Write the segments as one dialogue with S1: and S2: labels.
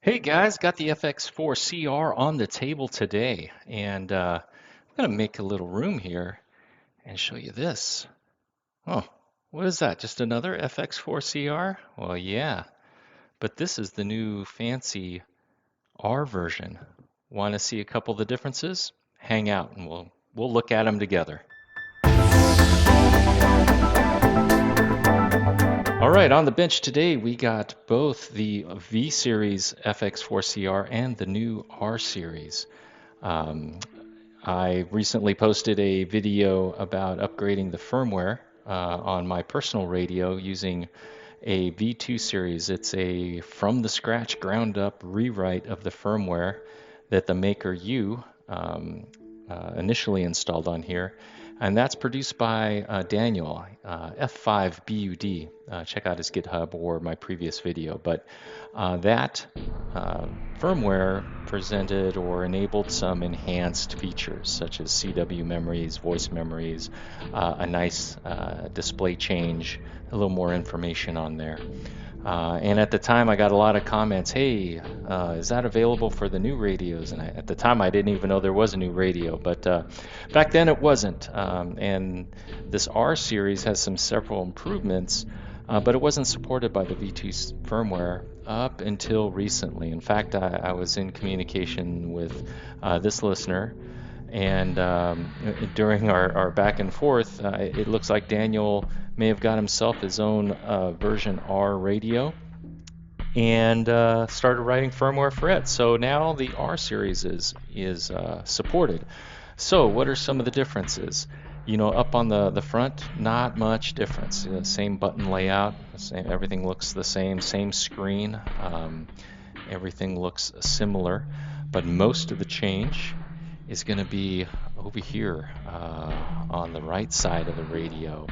S1: Hey guys, got the FX-4CR on the table today, and I'm gonna make a little room here and show you this. Oh, what is that? Just another FX-4CR? Well, yeah, but this is the new fancy R version. Want to see a couple of the differences? Hang out and we'll look at them together. All right, on the bench today we got both the V series FX-4CR and the new R series. Um, I recently posted a video about upgrading the firmware on my personal radio using a V2 series. It's a from the scratch, ground up rewrite of the firmware that the maker initially installed on here. And that's produced by Daniel, F5BUD. Check out his GitHub or my previous video. But that firmware presented or enabled some enhanced features such as CW memories, voice memories, a nice display change, a little more information on there. And at the time, I got a lot of comments. Hey, is that available for the new radios? And at the time, I didn't even know there was a new radio, but back then it wasn't. And this R series has some several improvements, but it wasn't supported by the V2 firmware up until recently. In fact, I was in communication with this listener, and during our back and forth, it looks like Daniel may have got himself his own version R radio and started writing firmware for it. So now the R series is supported. So what are some of the differences? You know, up on the front, not much difference. Same button layout, everything looks the same screen, everything looks similar, but most of the change is going to be over here on the right side of the radio.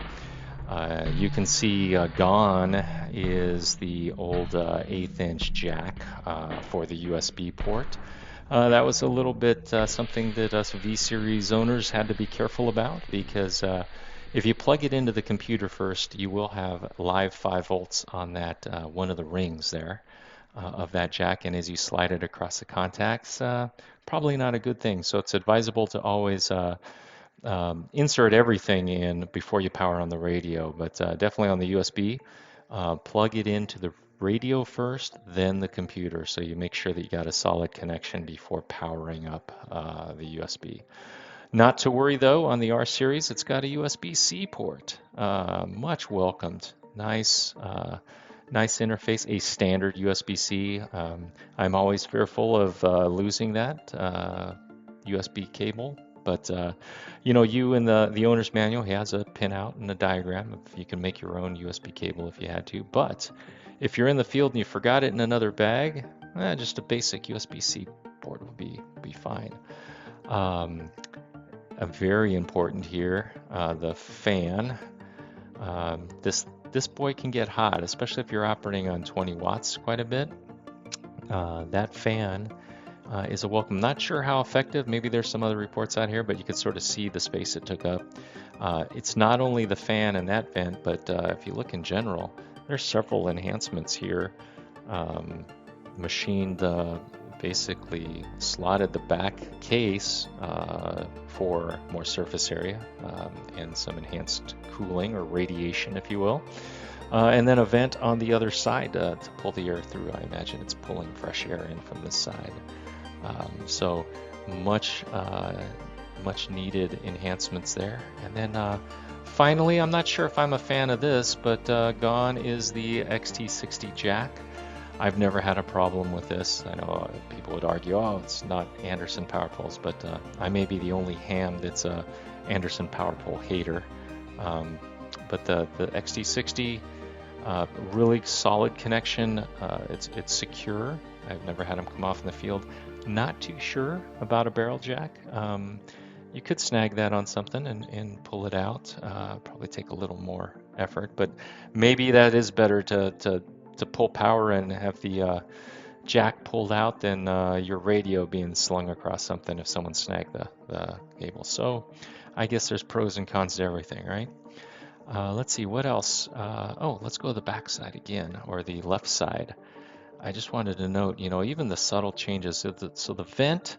S1: You can see gone is the old 1/8 inch jack for the USB port. That was a little bit something that us V series owners had to be careful about because if you plug it into the computer first, you will have live 5 volts on that one of the rings there of that jack, and as you slide it across the contacts, probably not a good thing. So it's advisable to always insert everything in before you power on the radio, but definitely on the USB, plug it into the radio first, then the computer, so you make sure that you got a solid connection before powering up the USB. Not to worry though, on the R series, it's got a USB-C port. Much welcomed. Nice interface, a standard USB-C. I'm always fearful of losing that USB cable, but you in the owner's manual, he has a pinout and a diagram if you can make your own USB cable if you had to. But if you're in the field and you forgot it in another bag, just a basic USB-C port will be fine. A very important here, the fan. This boy can get hot, especially if you're operating on 20 watts quite a bit. That fan is a welcome. Not sure how effective. Maybe there's some other reports out here, but you could sort of see the space it took up. It's not only the fan and that vent, but if you look in general, there's several enhancements here. Machined, basically slotted the back case for more surface area and some enhanced cooling or radiation, if you will. And then a vent on the other side to pull the air through. I imagine it's pulling fresh air in from this side. So much needed enhancements there. And then finally, I'm not sure if I'm a fan of this, but gone is the XT60 jack. I've never had a problem with this. I know people would argue, oh, it's not Anderson power poles, but I may be the only ham that's a Anderson power pole hater. But the XT60, really solid connection. It's secure. I've never had them come off in the field. Not too sure about a barrel jack. You could snag that on something and pull it out. Probably take a little more effort, but maybe that is better to pull power and have the jack pulled out than your radio being slung across something if someone snagged the cable. So I guess there's pros and cons to everything, right? Let's see what else. Let's go to the back side again, or the left side. I just wanted to note, even the subtle changes. So the vent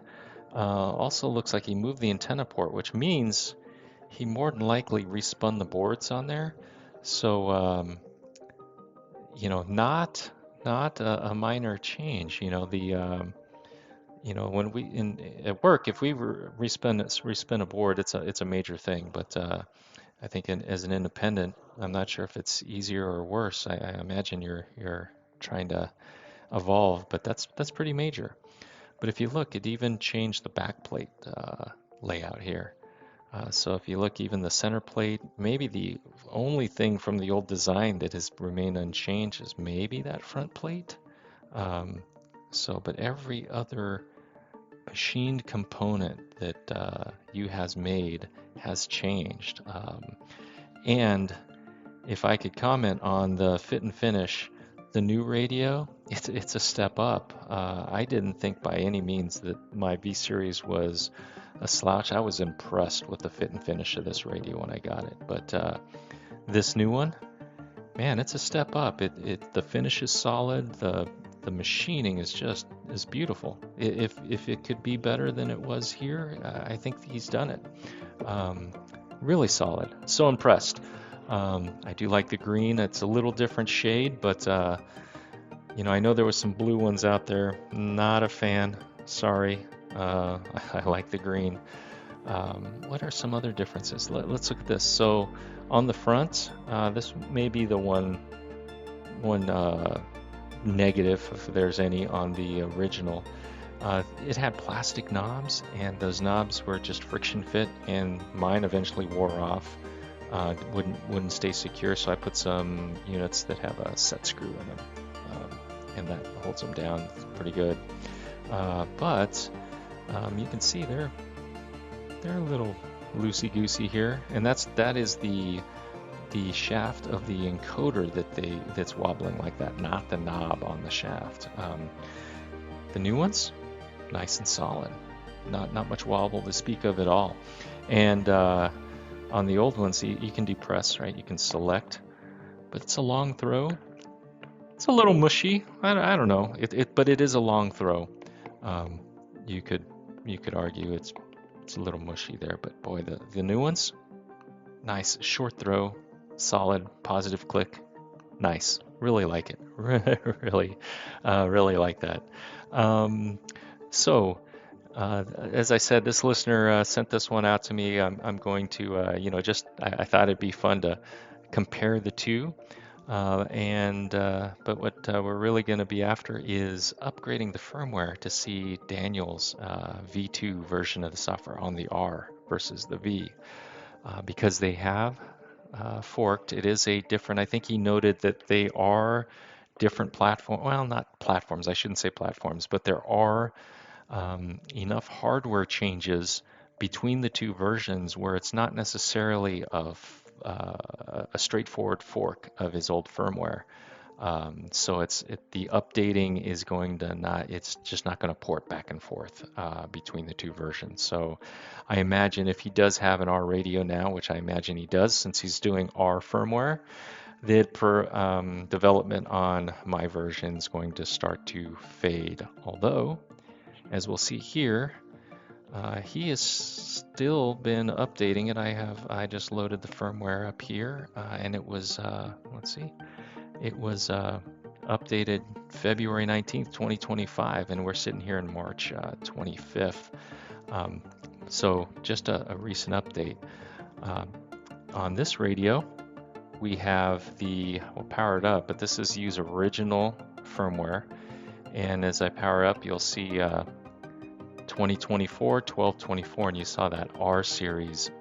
S1: also looks like he moved the antenna port, which means he more than likely respun the boards on there. So, not a minor change. When we at work, if we respin a board, it's a major thing. But I think as an independent, I'm not sure if it's easier or worse. I imagine you're trying to evolve, but that's pretty major. But if you look, it even changed the backplate layout here. So if you look, even the center plate, maybe the only thing from the old design that has remained unchanged is maybe that front plate. Um, but every other machined component that you has made has changed. And if I could comment on the fit and finish, the new radio, it's a step up. I didn't think by any means that my V series was a slouch. I was impressed with the fit and finish of this radio when I got it. But this new one, man, it's a step up. The finish is solid. The machining is beautiful. If it could be better than it was here, I think he's done it. Really solid. So impressed. I do like the green. It's a little different shade, but I know there was some blue ones out there. Not a fan. Sorry. I like the green. What are some other differences? Let's look at this. So on the front, this may be the one negative, if there's any, on the original. It had plastic knobs, and those knobs were just friction fit, and mine eventually wore off. Wouldn't stay secure, so I put some units that have a set screw in them, and that holds them down. It's pretty good. But you can see they're a little loosey-goosey here, and that is the shaft of the encoder that's wobbling like that, not the knob on the shaft. The new ones, nice and solid, not much wobble to speak of at all. And on the old ones, you can depress, right? You can select, but it's a long throw. It's a little mushy. I don't know. But it is a long throw. You could argue it's a little mushy there, but boy, the new ones, nice short throw, solid, positive click, nice. Really like it. Really like that. As I said, this listener sent this one out to me. I'm going to, I thought it'd be fun to compare the two. But what we're really going to be after is upgrading the firmware to see Daniel's V2 version of the software on the R versus the V. Because they have forked, it is a different, I think he noted that they are different platform. Well, not platforms, I shouldn't say platforms, but there are enough hardware changes between the two versions where it's not necessarily a straightforward fork of his old firmware. The updating is going to it's just not going to port back and forth between the two versions. So I imagine if he does have an R radio now, which I imagine he does since he's doing R firmware, that development on my version is going to start to fade. Although, as we'll see here, he has still been updating it. I just loaded the firmware up here, and it was it was updated February 19th, 2025, and we're sitting here in March 25th. So just a recent update. On this radio, we have we'll power it up, but this is use original firmware. And as I power up, you'll see 2024, 1224, and you saw that R series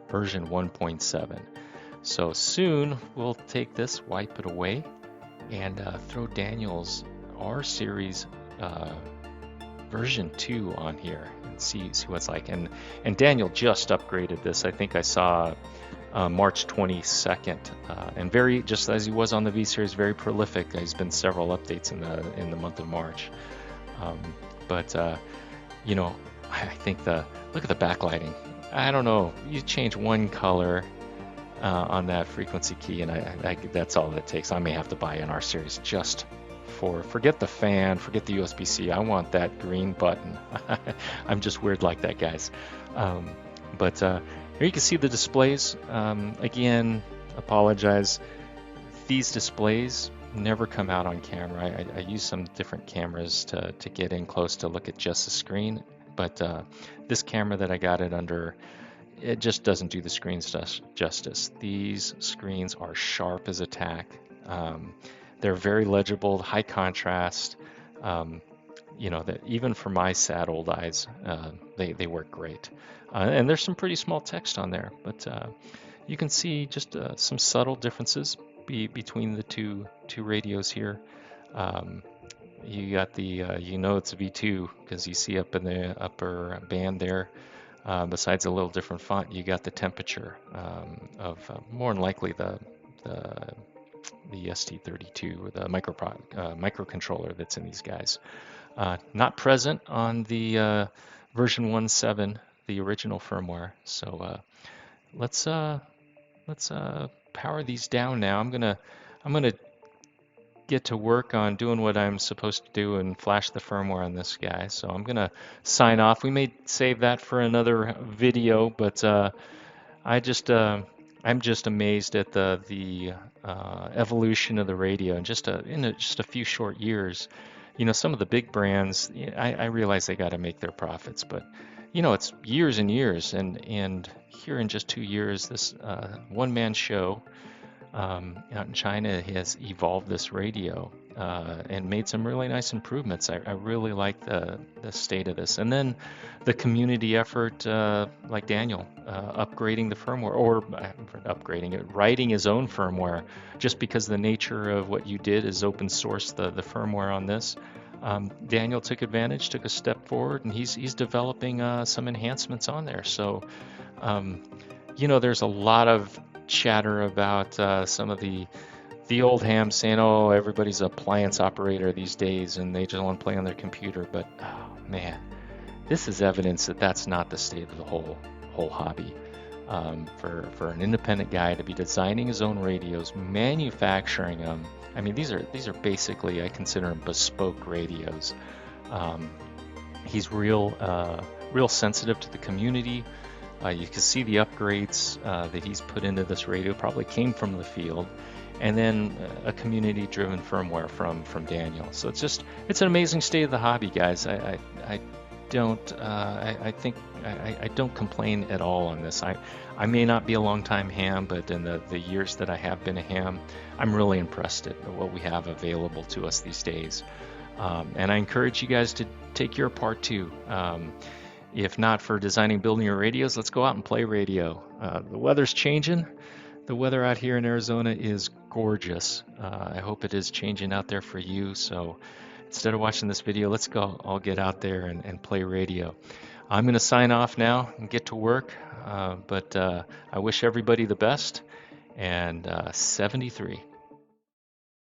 S1: version 1.7. So soon we'll take this, wipe it away, and throw Daniel's R series version 2 on here and see what it's like. And Daniel just upgraded this. I think I saw March 22nd, and just as he was on the V series, very prolific. There's been several updates in the month of March. I think look at the backlighting. I don't know. You change one color on that frequency key, and that's all it takes. I may have to buy an R series just forget the fan, forget the USB-C. I want that green button. I'm just weird like that, guys. Um, but here you can see the displays. Again, apologize. These displays never come out on camera. I use some different cameras to get in close to look at just the screen, but this camera that I got it under, it just doesn't do the screens justice. These screens are sharp as a tack. They're very legible, high contrast. You know, that even for my sad old eyes, they work great. And there's some pretty small text on there, but you can see just some subtle differences between the two radios here. You got the you know it's a V2 because you see up in the upper band there. Besides a little different font, you got the temperature of more than likely the ST32 or the microcontroller that's in these guys. Not present on the version 1.7, the original firmware. So let's power these down now. I'm gonna get to work on doing what I'm supposed to do and flash the firmware on this guy. So I'm gonna sign off. We may save that for another video, but I'm just amazed at the evolution of the radio in just a few short years. You know, some of the big brands, I realize they got to make their profits, but you know, it's years and years, and here in just 2 years, this one-man show out in China has evolved this radio and made some really nice improvements. I really like the state of this. And then the community effort, like Daniel, upgrading the firmware, or upgrading it, writing his own firmware, just because the nature of what you did is open source the firmware on this. Daniel took advantage, took a step forward, and he's developing some enhancements on there. So, you know, there's a lot of chatter about some of the old hams saying, oh, everybody's an appliance operator these days and they just want to play on their computer. But oh man, this is evidence that that's not the state of the whole hobby. For an independent guy to be designing his own radios, manufacturing them. I mean, these are basically, I consider them bespoke radios. He's real sensitive to the community. You can see the upgrades that he's put into this radio probably came from the field, and then a community-driven firmware from Daniel. So it's an amazing state of the hobby, guys. I don't complain at all on this. I may not be a long-time ham, but in the years that I have been a ham, I'm really impressed at what we have available to us these days. And I encourage you guys to take your part too. If not for designing, building your radios, let's go out and play radio. The weather's changing. The weather out here in Arizona is gorgeous. I hope it is changing out there for you. So instead of watching this video, let's go all get out there and play radio. I'm going to sign off now and get to work. But I wish everybody the best. And 73.